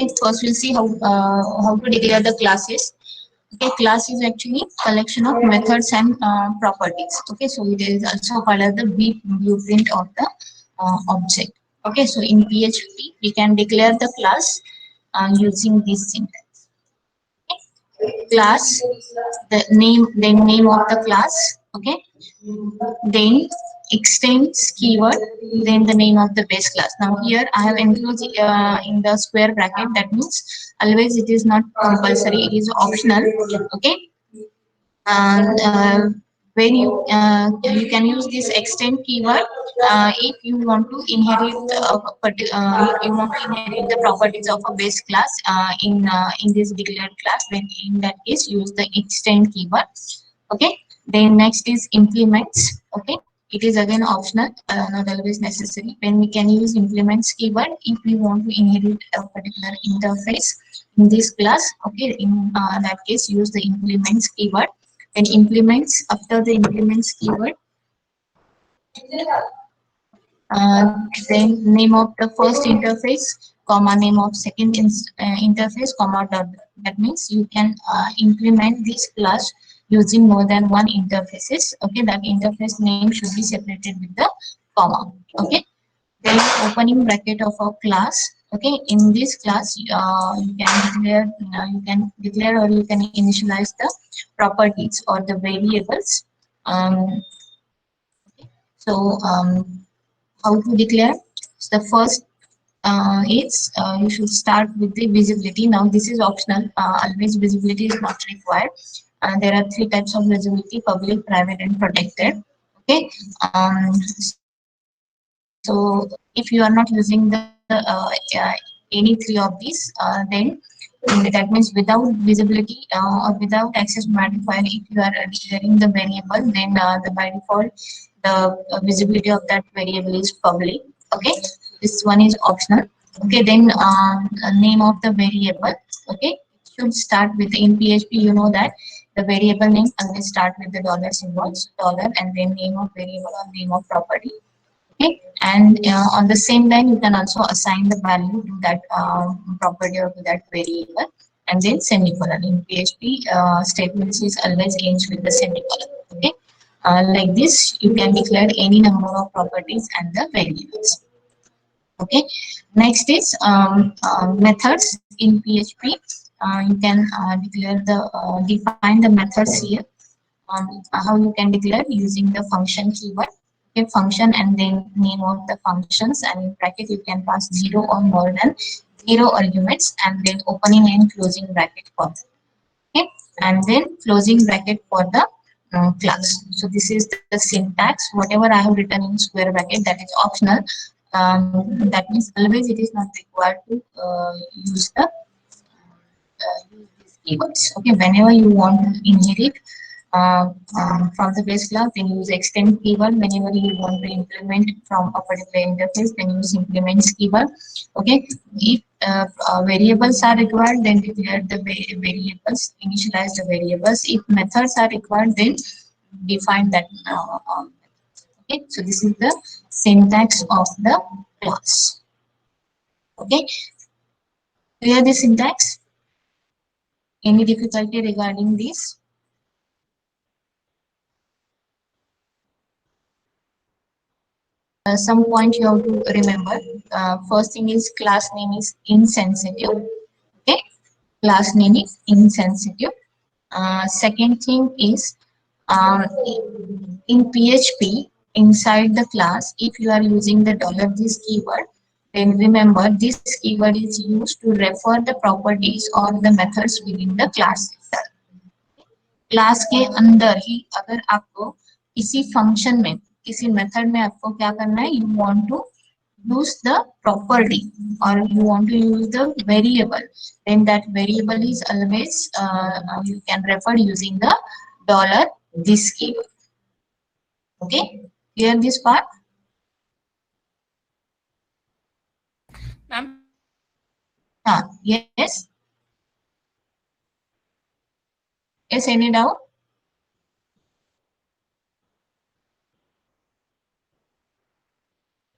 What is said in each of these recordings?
Okay, first we'll see how to declare the classes. Okay, class is actually collection of methods and properties. Okay, so it is also called as the blueprint of the object. Okay, so in PHP we can declare the class using this syntax. Class, the name of the class. Okay, then extends keyword, then the name of the base class. Now here I have enclosed in the square bracket. That means always it is not compulsory, it is optional. Okay, and when you can use this extend keyword if you want to inherit you want to inherit the properties of a base class in this declared class, then in that case use the extend keyword. Okay, then next is implements. Okay, it is again optional, not always necessary. When we can use implements keyword if we want to inherit a particular interface in this class. Okay, in that case use the implements keyword. Then implements, after the implements keyword, then name of the first interface, comma name of second interface, comma dot. That means you can implement this class using more than one interfaces. Okay, that interface name should be separated with the comma. Okay, then opening bracket of a class. Okay, in this class you can declare or you can initialize the properties or the variables. um, so how to declare? So the first is you should start with the visibility. Now this is optional, always visibility is not required. There are three types of visibility: public, private and protected. Okay, so if you are not using the any three of these, then that means without visibility or without access modifier, if you are declaring the variable, then the by default the visibility of that variable is public. Okay, this one is optional. Okay, then name of the variable. Okay, it should start with, in PHP you know that the variable name always start with the dollar symbols, dollar, and then name of variable or name of property. Okay, and on the same line you can also assign the value to that property or to that variable, and then semicolon. In PHP statements is always ends with the semicolon. Okay, like this you can declare any number of properties and the variables. Okay, next is methods in PHP. You can declare the define the methods here. How you can declare using the function keyword. Okay, function and then name of the functions, and in bracket you can pass zero or more than zero arguments, and then opening and closing bracket for that. Okay, and then closing bracket for the class. So this is the syntax. Whatever I have written in square bracket, that is optional. That means always it is not required to use these keywords. Okay, whenever you want to inherit from the base class, then use extend keyword. Whenever you want to implement from a particular interface, then use implements keyword. Okay, if variables are required, then declare the variables, initialize the variables. If methods are required, then define that. Okay, so this is the syntax of the class. Okay, clear the syntax? Any difficulty regarding this? Some point you have to remember. First thing is class name is insensitive. Okay, class name is insensitive. Second thing is um, in PHP inside the class, if you are using the $this keyword, then remember this keyword is used to refer the properties or the methods within the class itself. Class के अंदर ही अगर आपको किसी function में किसी method में आपको क्या करना है, you want to use the property or you want to use the variable, then that variable is always you can refer using the dollar this keyword. Okay, clear this part? Ma'am, Yes, yes, any doubt?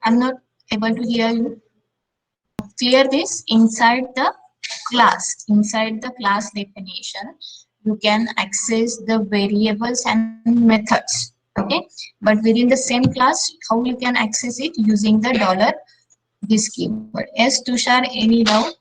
I'm not able to hear you. Clear this inside the class, inside the class definition, you can access the variables and methods. Okay, but within the same class, how you can access it using the dollar this keyword. Yes, Tushar, any doubt?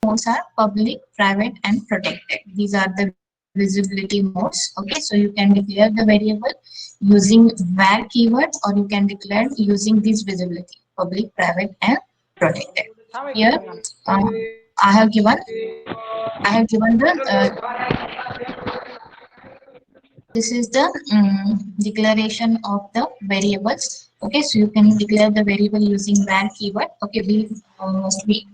Modes are public, private, and protected. These are the visibility modes. Okay, so you can declare the variable using var keyword, or you can declare using this visibility, public, private, and protected. Here, I have given the this is the declaration of the variables. Okay, so you can declare the variable using var keyword. Okay, we mostly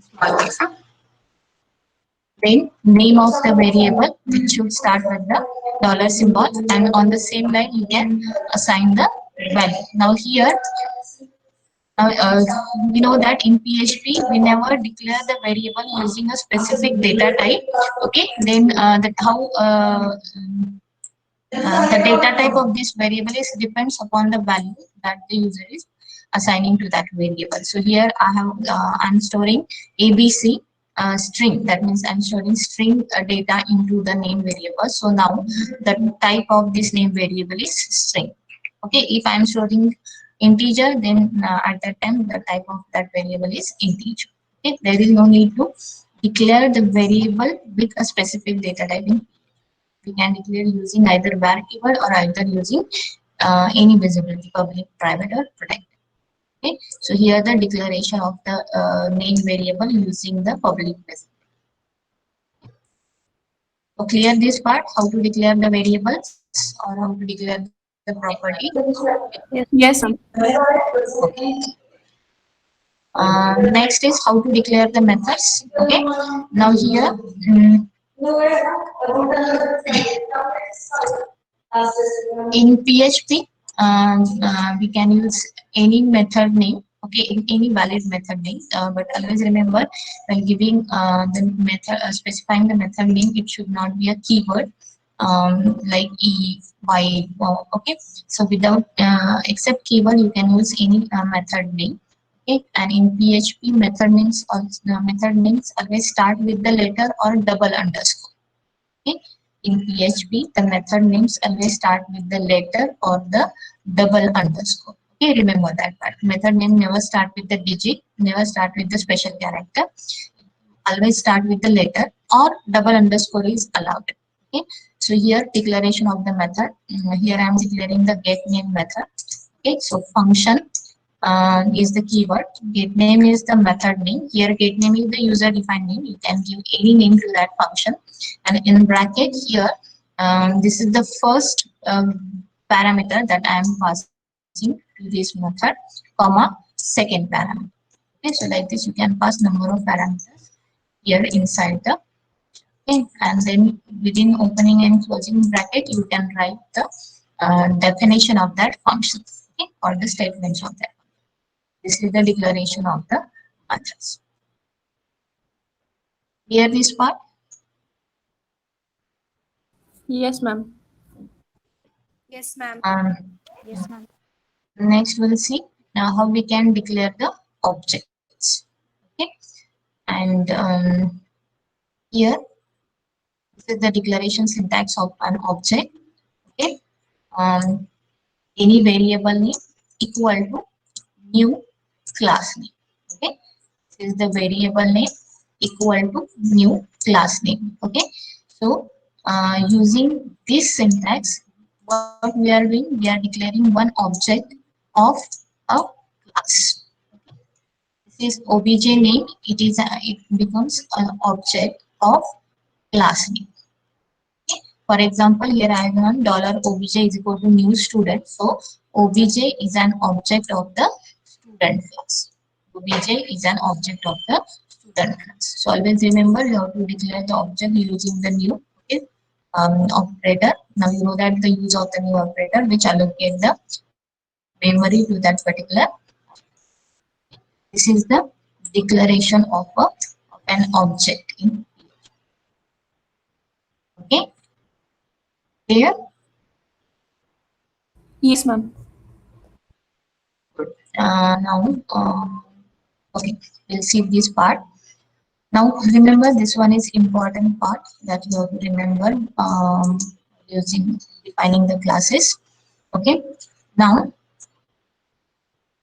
then name of the variable, which should start with the dollar symbol, and on the same line you can assign the value. Now here, we know that in PHP we never declare the variable using a specific data type. Okay, then the data type of this variable is depends upon the value that the user is assigning to that variable. So here I'm storing ABC string. That means I'm storing string data into the name variable. So now the type of this name variable is string. Okay, if I'm storing integer, then at that time the type of that variable is integer. Okay, there is no need to declare the variable with a specific data type. We can declare using either var keyword or either using any visibility, public, private, or protected. Okay, so here the declaration of the name variable using the public visibility. So clear this part, how to declare the variables or how to declare the property. Yes, ma'am. Okay. Next is how to declare the methods. Okay. Now here, in PHP, we can use any method name. Okay, any valid method name. But always remember, when giving the method, specifying the method name, it should not be a keyword like e, y, okay. So without except keyword, you can use any method name. Okay, and in PHP, method names always start with the letter or double underscore. Okay. In PHP, the method names always start with the letter or the double underscore. Okay, remember that part. Method name never start with the digit, never start with the special character. Always start with the letter or double underscore is allowed. Okay, so here declaration of the method. Here I am declaring the get name method. Okay, so function is the keyword. Get name is the method name. Here get name is the user defined name. You can give any name to that function. And in bracket here, this is the first parameter that I am passing to this method, comma, second parameter. Okay, so like this you can pass number of parameters here inside the, okay, and then within opening and closing bracket you can write the definition of that function, okay, or the statements of that. This is the declaration of the methods. Clear this part? Yes, ma'am. Yes, ma'am. Um, Yes, ma'am. Next we'll see now how we can declare the objects. Okay, and here this is the declaration syntax of an object. Okay, um, any variable name equal to new class name. Okay, this is the variable name equal to new class name. Okay, so using this syntax, what we are doing, we are declaring one object of a class. This is obj name. It becomes an object of class name. Okay. For example, here I have one dollar obj is equal to new student. So obj is an object of the student class. Obj is an object of the student class. So always remember you have to declare the object using the new, okay, operator. Now you know that the use of the new operator which allocate the memory to that particular. This is the declaration of an object in, okay, clear? Yes, ma'am. Now, Okay, we'll see this part. Now remember, this one is important part that you have to remember using defining the classes. Okay, now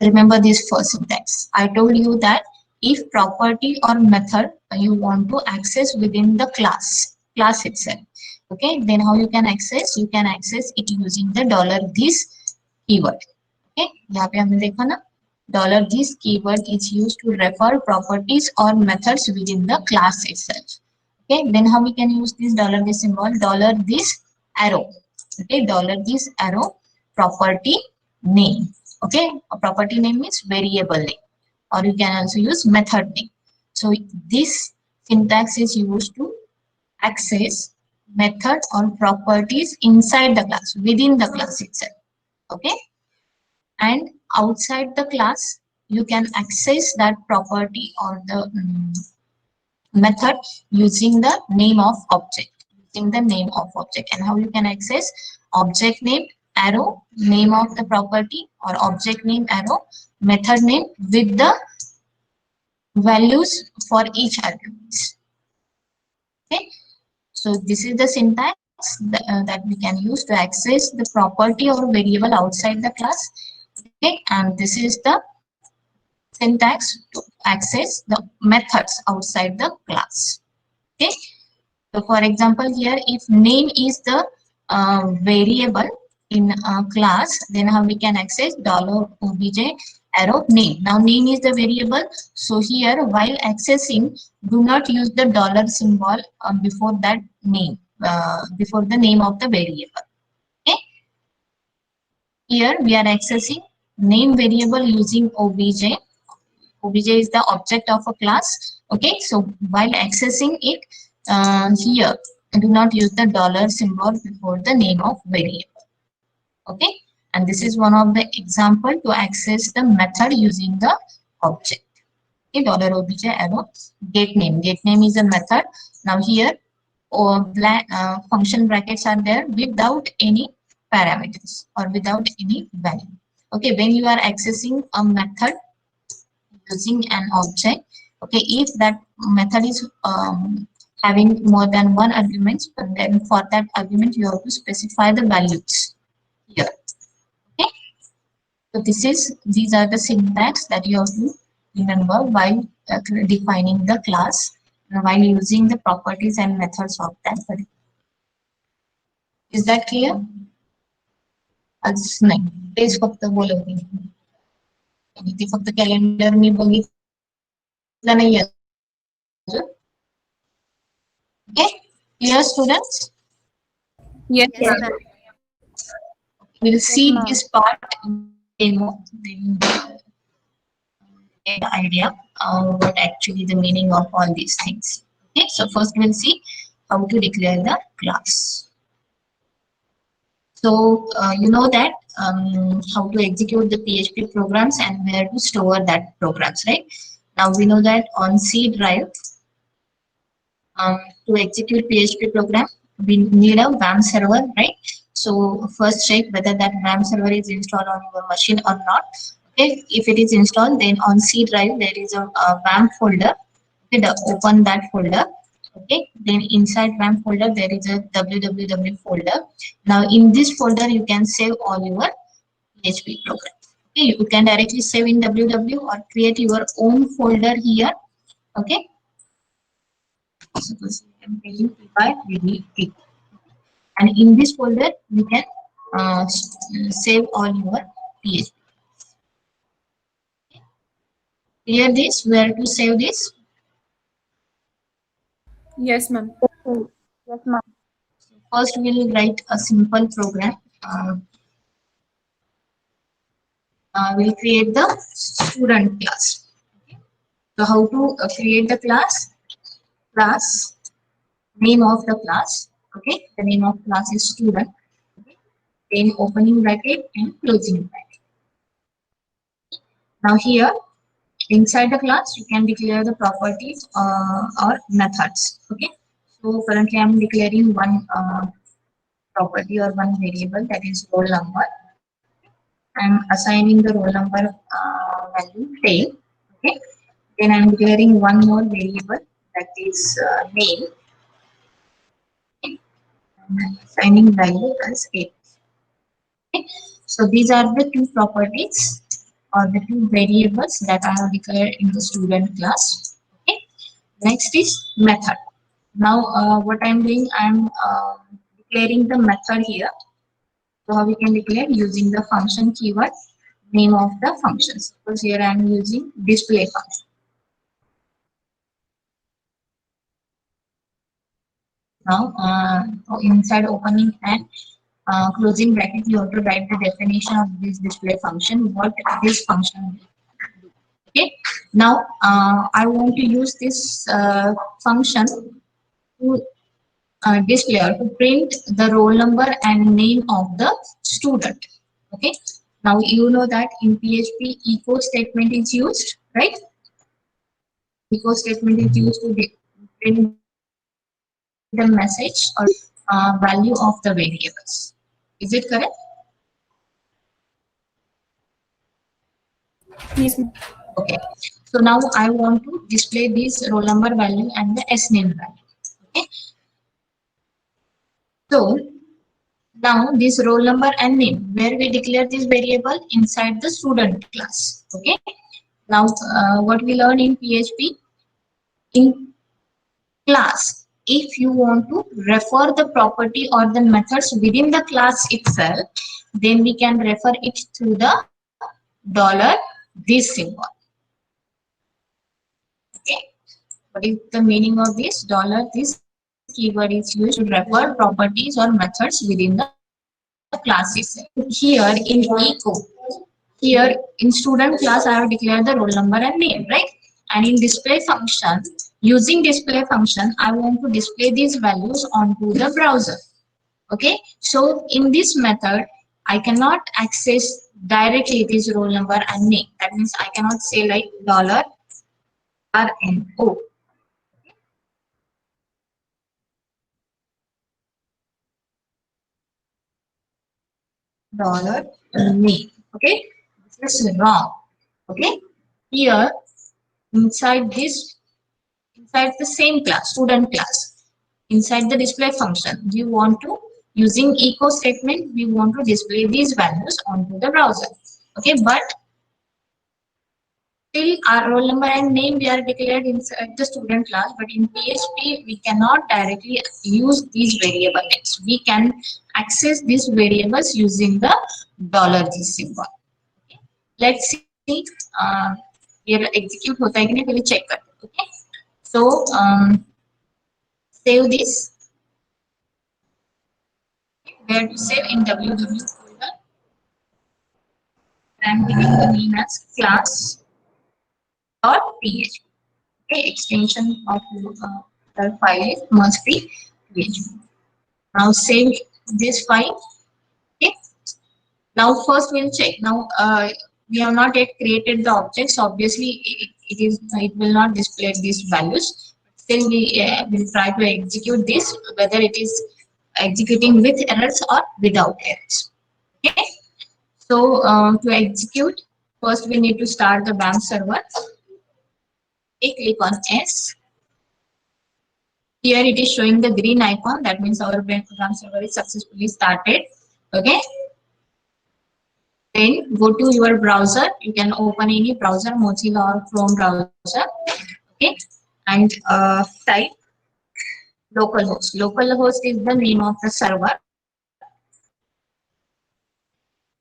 remember this first syntax. I told you that if property or method you want to access within the class itself. Okay, then how you can access? You can access it using the $this keyword. Okay, यहाँ पे हमने देखा ना, $this keyword is used to refer properties or methods within the class itself. Okay, then how we can use this $this symbol, $this arrow. Okay, $this arrow property name. Okay, a property name means variable name, or you can also use method name. So this syntax is used to access method or properties inside the class, within the class itself. Okay, and outside the class you can access that property or the method using the name of object, and how you can access object name arrow name of the property, or object name arrow method name with the values for each argument. Okay, so this is the syntax that we can use to access the property or variable outside the class. Okay, and this is the syntax to access the methods outside the class. Okay, so for example here, if name is the variable in class, then how we can access $obj arrow name. Now name is the variable, so here while accessing, do not use the dollar symbol before that name, before the name of the variable. Okay, here we are accessing name variable using obj. Obj is the object of a class. Okay, so while accessing it, here do not use the dollar symbol before the name of variable. Okay, and this is one of the example to access the method using the object. Okay, $obj arrow get name. Get name is a method. Now here function brackets are there without any parameters or without any value. Okay, when you are accessing a method using an object, okay, if that method is having more than one argument, then for that argument you have to specify the values here. Okay, so these are the syntax that you have to remember while defining the class and while using the properties and methods of that. Is that clear? आज नाही, तेच फक्त बोलत नाही. आणि ते फक्त calendar मी बघितलं नाही अजून. Okay, clear students? Yes, Yes, ma'am. ma'am. We'll see this part in demo, then get the idea what actually the meaning of all these things. Okay, so first we'll see how to declare the class. So you know that how to execute the PHP programs and where to store that programs, right? Now we know that on C drive, to execute PHP program, we need a WAM server, right? So first check whether that WAM server is installed on your machine or not. Okay, if it is installed, then on C drive there is a WAM folder. Okay, open that folder. Okay, then inside WAM folder there is a www folder. Now in this folder you can save all your PHP program. Okay, you can directly save in www or create your own folder here. Okay, suppose I'm taking by read. And in this folder you can save all your PHP. Clear this? Where to save this? Yes, ma'am. First we'll write a simple program. We'll create the student class. So how to create the class? Class, name of the class. Okay, the name of class is student. Okay. Then opening bracket and closing bracket. Now here inside the class you can declare the properties or methods. Okay, so currently I'm declaring one property or one variable, that is roll number. I'm assigning the roll number value 10. Okay, Then I'm declaring one more variable, that is name, and I'm assigning value as 8. Okay. So these are the two properties or the two variables that I have declared in the student class. Okay. Next is method. Now what I'm doing, I'm declaring the method here. So how we can declare using the function keyword, name of the function. Suppose here I'm using display function. Now inside opening and closing bracket, you have to write the definition of this display function, what this function will do. Okay. Now I want to use this function to display or to print the roll number and name of the student. Okay. Now you know that in PHP echo statement is used, right? Echo statement is used to print the message or value of the variables. Is it correct? Yes, ma'am. Okay. So now I want to display this roll number value and the S name value. Okay. So now this roll number and name, where we declare this variable inside the student class. Okay. Now what we learn in PHP, in class, if you want to refer the property or the methods within the class itself, then we can refer it through the $this symbol. Okay. What is the meaning of this? This keyword is used to refer properties or methods within the class itself. Here in echo, here in student class, I have declared the roll number and name, right? And in display function, using display function, I want to display these values onto the browser. Okay. So in this method, I cannot access directly this roll number and name. That means I cannot say like $RNO. $name. Okay, this is wrong. Okay, here inside this, inside the same class, student class, inside the display function, we want to, using echo statement, we want to display these values onto the browser. Okay, but still our roll number and name we are declared inside the student class, but in PHP we cannot directly use these variable names. We can access these variables using the $G symbol. Let's see ये execute होता है कि नहीं, पहले check करते हैं. Okay, so save this. Where to save? In www folder. I'm giving the name as class.php. Okay, extension of the file is must be PHP. Now save this file. Okay. Now first we'll check. Now we have not yet created the objects. Obviously, it will not display these values. Still, we will try to execute this, whether it is executing with errors or without errors. Okay. So to execute, first we need to start the BAM server. Okay, click on S. Here it is showing the green icon. That means our BAM server is successfully started. Okay. Then go to your browser. You can open any browser, Mozilla or Chrome browser. Okay, and type localhost. Localhost is the name of the server.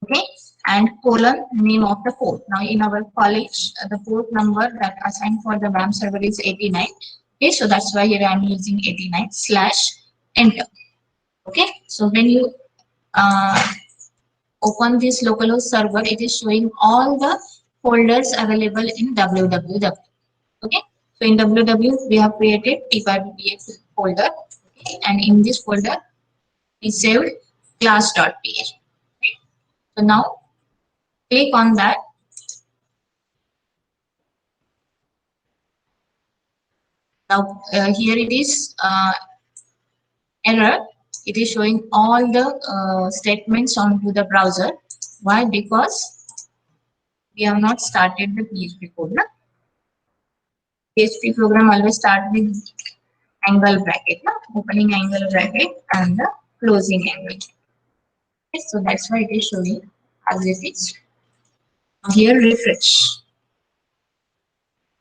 Okay, and colon name of the port. Now in our college, the port number that assigned for the BAM server is 89. Okay, so that's why here I am using 89/enter. Okay, so when you open this localhost server, it is showing all the folders available in www. Okay, so in www we have created tpybpx folder. Okay, and in this folder we saved class.php. Okay. So now click on that. Now here it is error. It is showing all the statements onto the browser. Why? Because we have not started the PHP folder. PHP program always start with angle bracket, no? Opening angle bracket and the closing angle. Okay, so that's why it is showing as it is. Here refresh.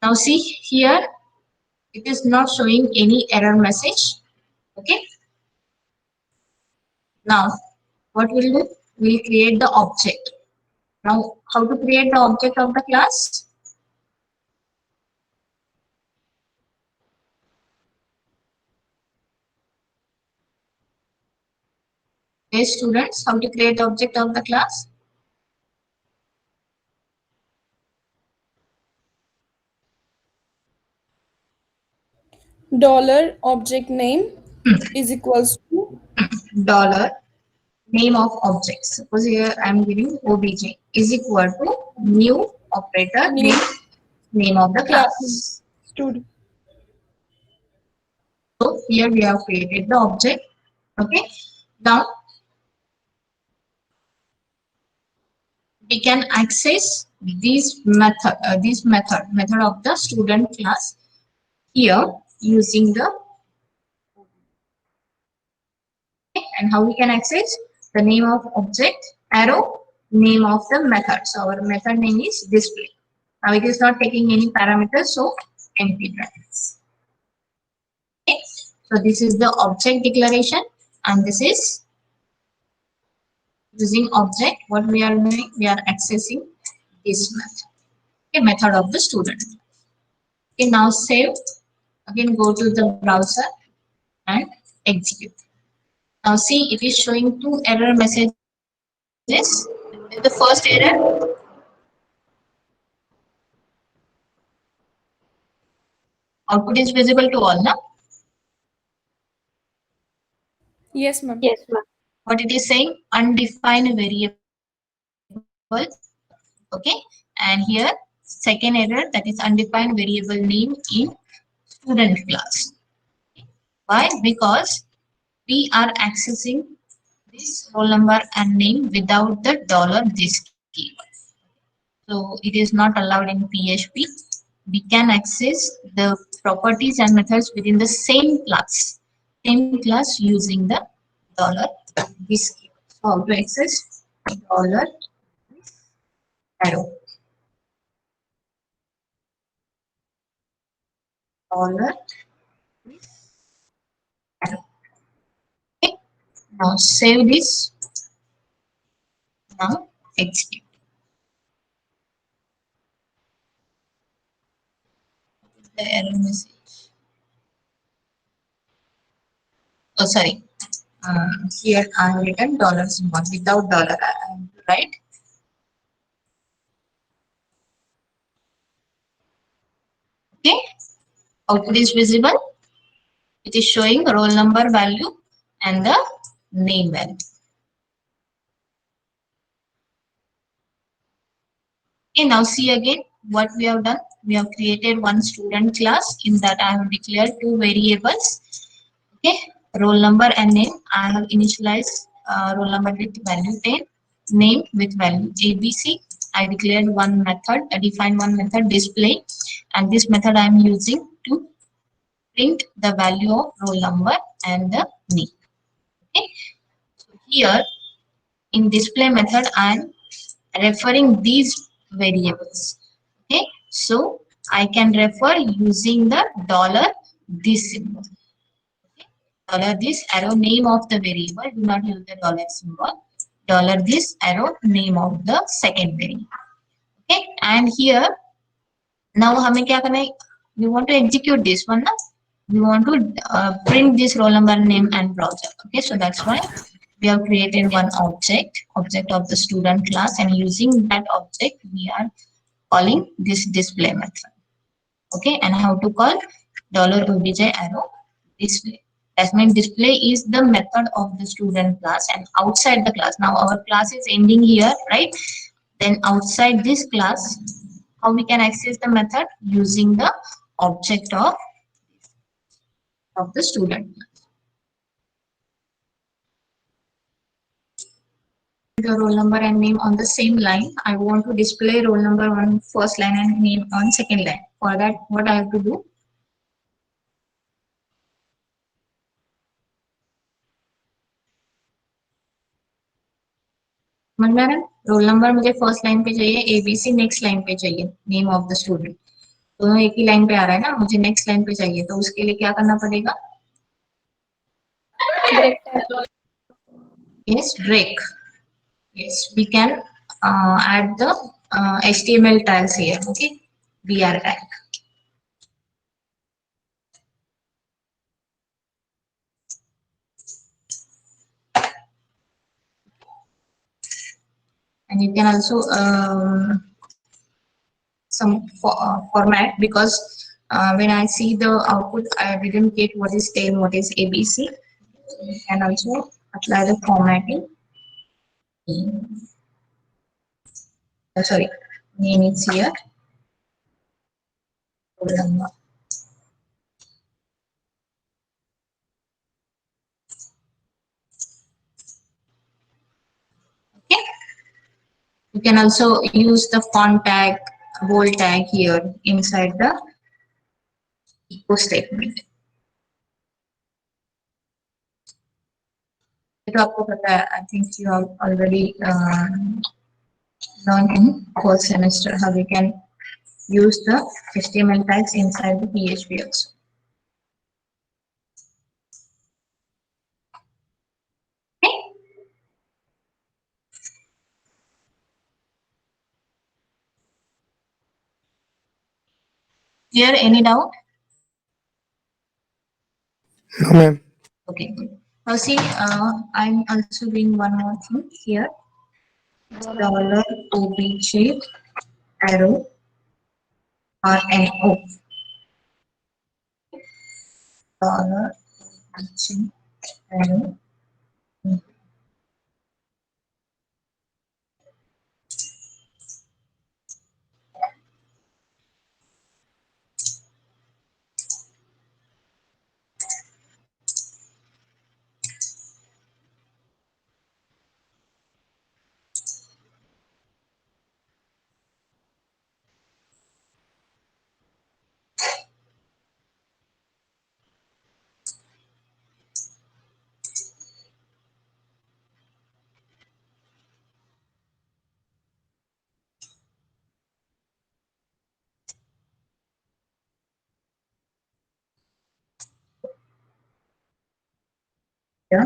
Now see here, it is not showing any error message. Okay. Now what we'll do? We'll create the object. Now how to create the object of the class? Okay, students, how to create the object of the class? Dollar object name is equals to Dollar name of object. Suppose here I am giving obj is equal to new operator new name of the class name. class. Student. So here we have created the object. Okay. Now we can access this method of the student class here using the, and how we can access the name of object arrow name of the method. So our method name is display. Now it is not taking any parameters, so empty brackets. Okay. So this is the object declaration, and this is using object. What we are doing, we are accessing this method. Okay, method of the student. Okay, now save. Again, go to the browser and execute. Now see, it is showing two error messages. The first error, output is visible to all now. Yes, ma'am. Yes, ma'am. What it is saying, undefined variable. Okay, and here second error, that is undefined variable name in student class. Why? Because we are accessing this roll number and name without the dollar this keyword. So it is not allowed in PHP. We can access the properties and methods within the same class using the dollar this keyword. So how to access dollar arrow, dollar arrow. Okay. Now save this. Now execute. The error message. Oh, sorry. Here I have written dollar symbol without dollar, right? Okay. Output is visible. It is showing roll number value and the name value. Okay, now see again what we have done. We have created one student class. In that I have declared two variables. Okay, roll number and name. I have initialized roll number with value 10, name with value ABC. I declared one method, I defined one method display, and this method I am using to print the value of roll number and the name. Okay, so here in display method I am referring these variables. Okay, so I can refer using the dollar this symbol. Dollar this arrow name of the variable. Do not use the dollar symbol. Dollar this arrow name of the second variable. Okay, and here now हमें क्या करना है? We want to execute this one ना? We want to print this roll number, name, and browser. Okay, so that's why we have created one object of the student class, and using that object we are calling this display method. Okay, and how to call dollar $obj arrow display. That means display is the method of the student class, and outside the class. Now our class is ending here, right? Then outside this class, how we can access the method using the object of the student. the roll number and name on the same line. I want to display roll number on first line and name on second line. For that, what I have to do? समझ में आ रहा है? Roll number मुझे first line पे चाहिए, ABC next line पे चाहिए, name of the student दोनों एक ही लाइन पे आ रहा है ना, मुझे नेक्स्ट लाइन पे चाहिए, तो उसके लिए क्या करना पड़ेगा? Yes, break. Yes, we can add the HTML tags here. Okay, BR tag. And you can also some format, because when I see the output, I didn't get what is tail, what is ABC. And also apply the formatting. Sorry, name is here. Roll number. Okay. You can also use the font tag, bold tag here inside the echo statement. तो आपको पता है, I think you have already learned in fourth semester how we can use the HTML tags inside the PHP also. Okay. Here, any doubt? No, ma'am. Okay, good. Now see, I'm also doing one more thing here. Dollar obj arrow RNO. Dollar obj arrow. Yeah.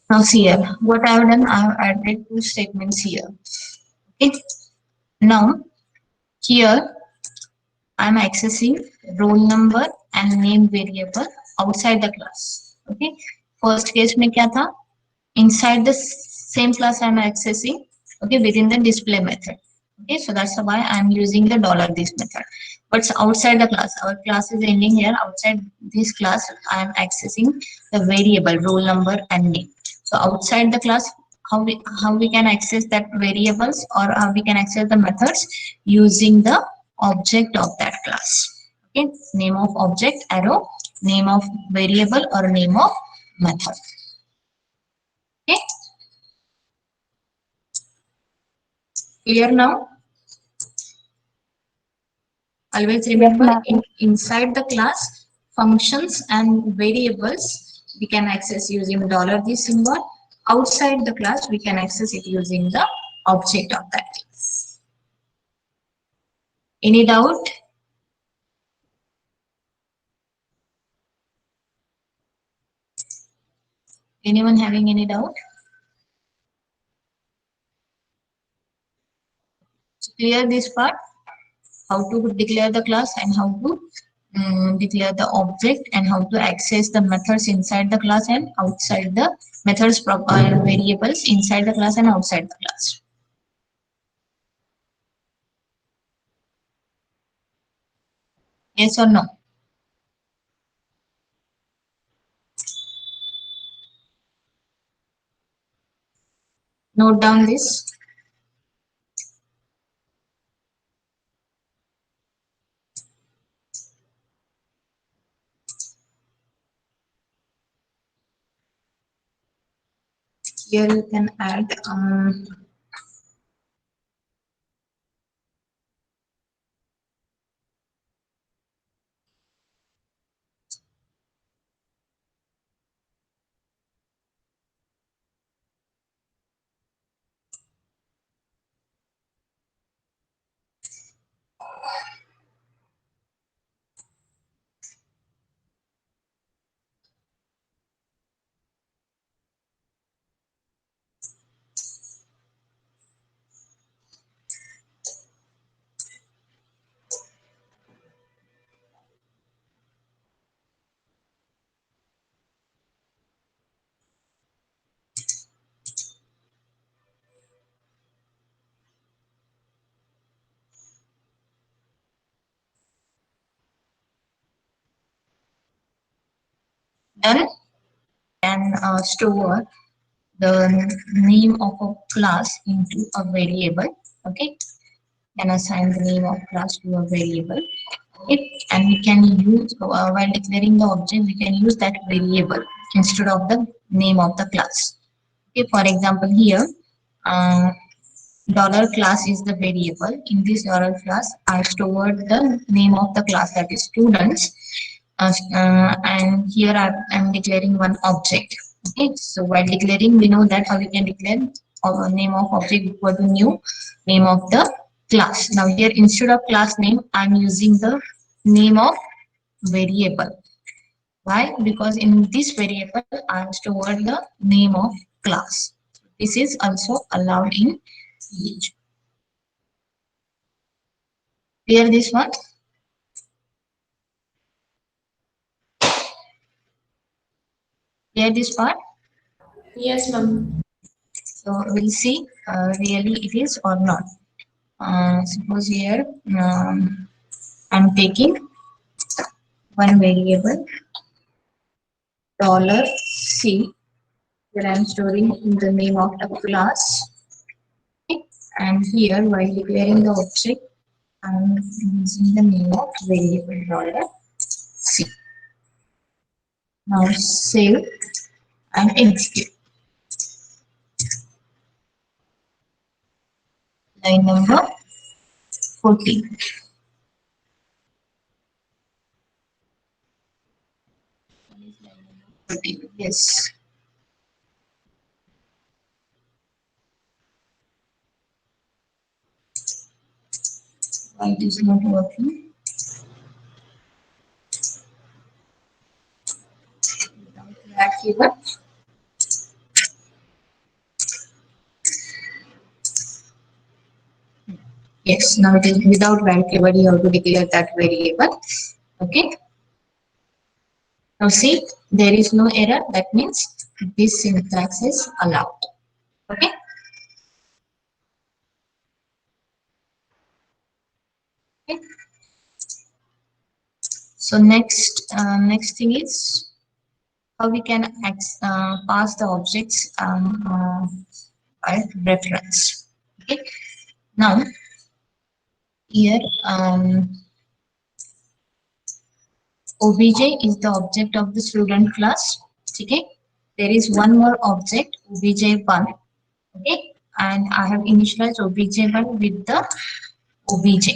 Now see here, what I have done, I have added two statements here. Okay. Now here I am accessing roll number and name variable outside the class. Okay. First case में क्या था? Inside the same class I am accessing. Okay, within the display method. Okay, so that's why I am using the dollar this method. But outside the class, our class is ending here. Outside this class, I am accessing the variable roll number and name. So outside the class, how we can access that variables, or how we can access the methods using the object of that class. Okay, name of object arrow, name of variable or name of method. Okay, clear now? Always remember, inside the class, functions and variables we can access using dollar this symbol. Outside the class, we can access it using the object of that class. Any doubt? Anyone having any doubt? So clear this part, how to declare the class and how to declare the object, and how to access the methods inside the class and outside the methods variables inside the class and outside the class. Yes or no? Note down this. Here you can add done and store the name of a class into a variable. Okay, can assign the name of class to a variable. Okay, and we can use while declaring the object, we can use that variable instead of the name of the class. Okay, for example, here uh, dollar class is the variable. In this dollar class, I stored the name of the class, that is students, and here I'm declaring one object. Okay, so while declaring, we know that how we can declare name of object equal to new name of the class. Now here instead of class name, I'm using the name of variable. Why? Because in this variable, I stored the name of class. This is also allowed in each. Clear this one? Clear this part? Yes, ma'am. So we'll see really it is or not. Suppose here I'm taking one variable dollar $C where I'm storing the name of the class. Okay. And here while declaring the object, I'm using the name of variable dollar $C. Now save and execute. Line number 14. Yes. Why it is not working? That here. Yes, now it is without variable, you have to declare that variable. Okay. Now see, there is no error. That means this syntax is allowed. Okay. Okay. So next thing is how we can pass the objects by reference. Okay. Now here obj is the object of the student class. Okay. There is one more object obj1. Okay, and I have initialized obj1 with the obj.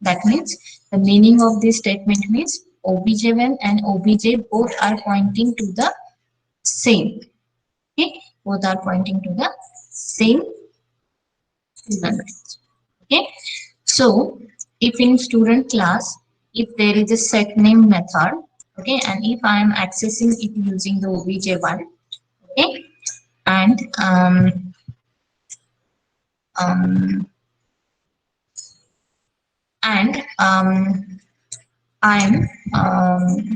That means the meaning of this statement means obj1 and obj both are pointing to the same. Okay, both are pointing to the same student. Okay, so if in student class, if there is a set name method, okay, and if I am accessing it using the obj1, okay, and um, and I'm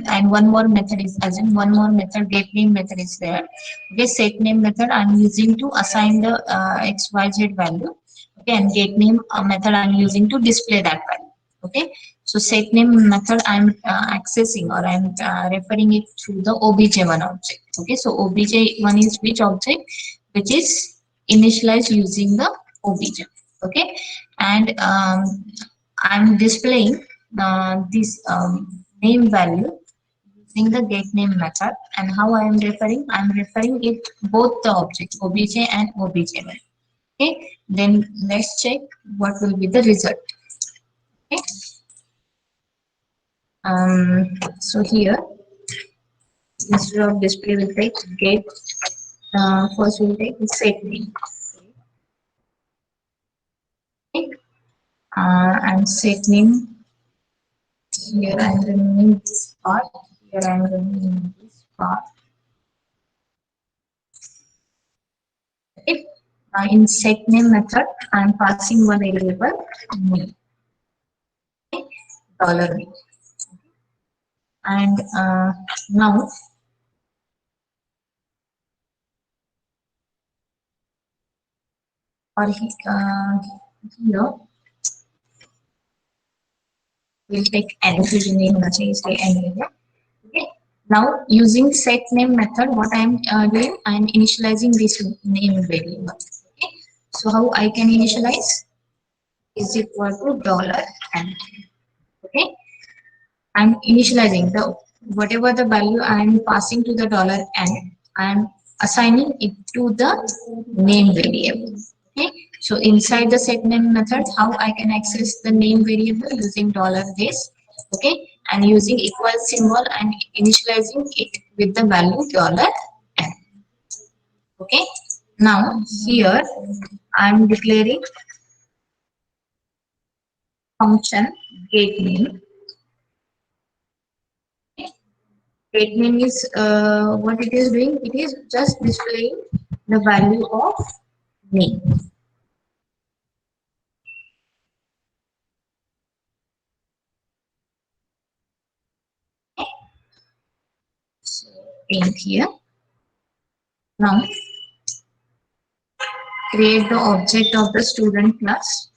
and one more method is as in one more method get name method is there. Okay, set name method I'm using to assign the xyz value. Okay, and get name method I'm using to display that value. Okay, so set name method I'm accessing or I'm referring it to the obj1 object. Okay, so obj1 is which object? Which is initialize using the obj. Okay, and I'm displaying this name value using the get name method. And how I am referring? I'm referring it both the object obj and obj1. Okay, then let's check what will be the result. Okay, so here instead of display we'll take get. First we'll take set name. Okay, and set name. Here I'm removing this part. Here I'm removing this part. Okay. In set name method, I'm passing one variable name, okay, dollar name, and now or here we'll take any name, change the any. Okay. Now using set name method, what I'm doing, I'm initializing this name variable. Okay. So how I can initialize is equal to dollar n. Okay. I'm initializing the whatever the value I'm passing to the dollar n. I'm assigning it to the name variable. Okay. So inside the set name method, how I can access the name variable using dollar this. Okay, and using equal symbol and initializing it with the value dollar n. Okay. Now here I'm declaring function get name. Get name is what it is doing. It is just displaying the value of name. So in here now create the object of the student class.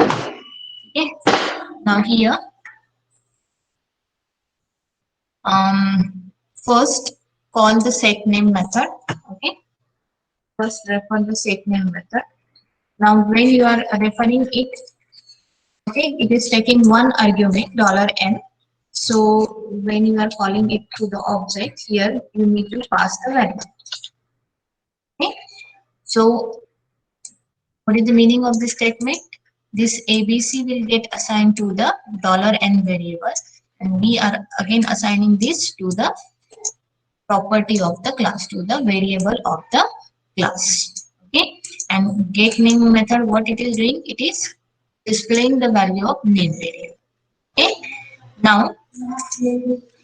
Okay. Now here first call the set name method. Okay. First refer the set name method. Now when you are referring it, okay, it is taking one argument dollar n. So when you are calling it to the object here, you need to pass the value. Okay. So what is the meaning of this statement? This ABC will get assigned to the dollar n variable, and we are again assigning this to the property of the class, to the variable of the class. Okay, and get name method, what it is doing, it is displaying the value of name variable. Okay, now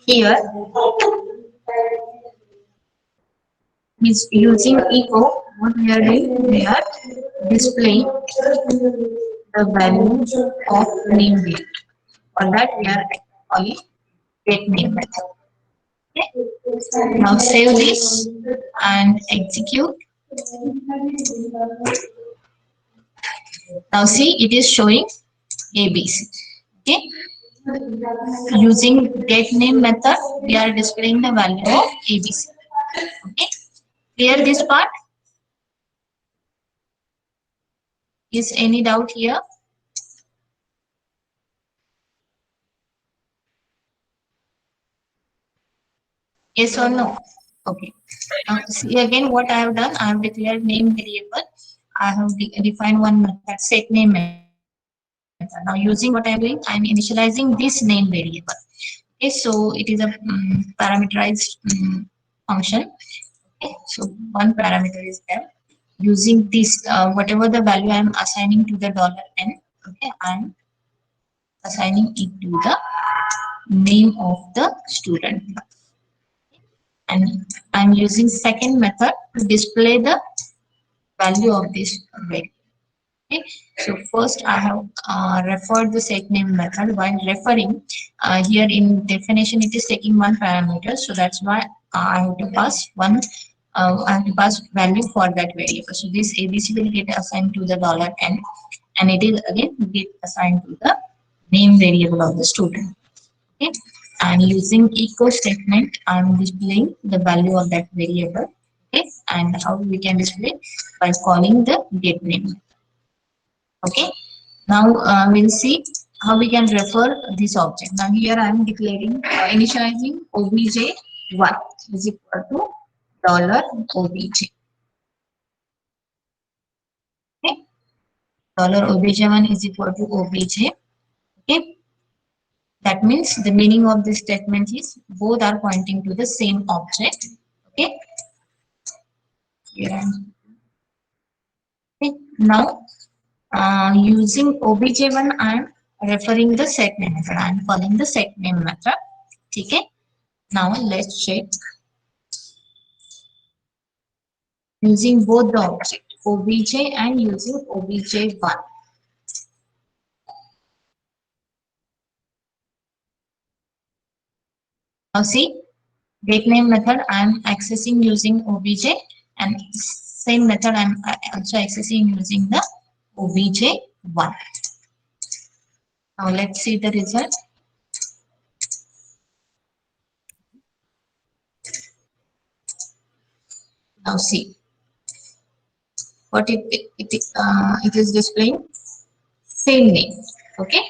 here is using echo. What we are doing, we are displaying the value of name variable. For that we are calling get name method. Okay. Now save this and execute. Now see, it is showing ABC. Okay. Using get name method, we are displaying the value of ABC. Okay. Clear this part? Is any doubt here? Yes or no? Okay. See again what I have done. I have declared name variable. I have defined one method, set name method. Now using what I am doing, I am initializing this name variable. Okay, so it is a parameterized function. Okay, so one parameter is there. Using this, whatever the value I am assigning to the dollar n, okay, I am assigning it to the name of the student. And I'm using second method to display the value of this variable. Okay. So first I have referred the set name method. While referring, here in definition it is taking one parameter, so that's why I have to pass one. I have to pass value for that variable. So this ABC will get assigned to the dollar n, and it is again get assigned to the name variable of the student. Okay, and using echo statement, I'm displaying the value of that variable. Okay, and how we can display by calling the get name. Okay, now we'll see how we can refer this object. Now here I am declaring initializing obj1 is equal to dollar $obj. Okay, dollar $obj1 is equal to obj. Okay, that means the meaning of this statement is both are pointing to the same object. Okay, here okay. Now using obj1 I am referring the set name method. I am calling the set name method. Okay, now let's check using both the object obj and using obj1. Now see, get name method I am accessing using obj, and same method I am also accessing using the obj1. Now let's see the result. Now see what it is displaying same name. Okay,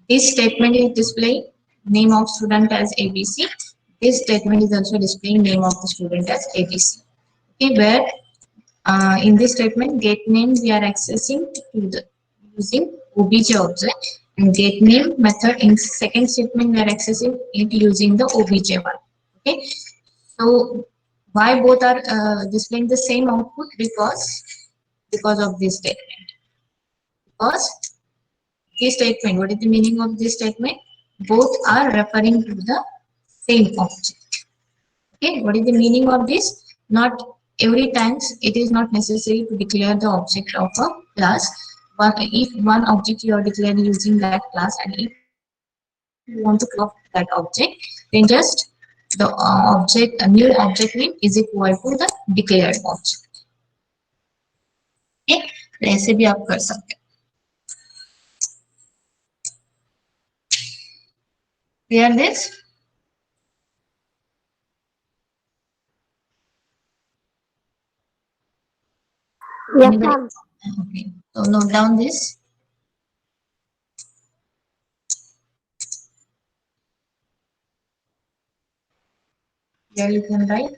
this statement is displaying name of student as ABC. This statement is also displaying name of the student as ABC. Okay, where in this statement get name we are accessing to the using obj object, and get name method in second statement we are accessing it using the obj1. Okay, so why both are displaying the same output? Because of this statement. Because this statement, what is the meaning of this statement? Both are referring to the same object. Okay, what is the meaning of this? Not every times it is not necessary to declare the object of a class. But if one object you are declaring using that class, and if you want to clear that object, then just the object, a new object name is equal to the declared object. Okay, तो ऐसे भी आप कर सकते हैं. Clear this? Yes, Anybody? ma'am. Okay, so note down this. Here you can write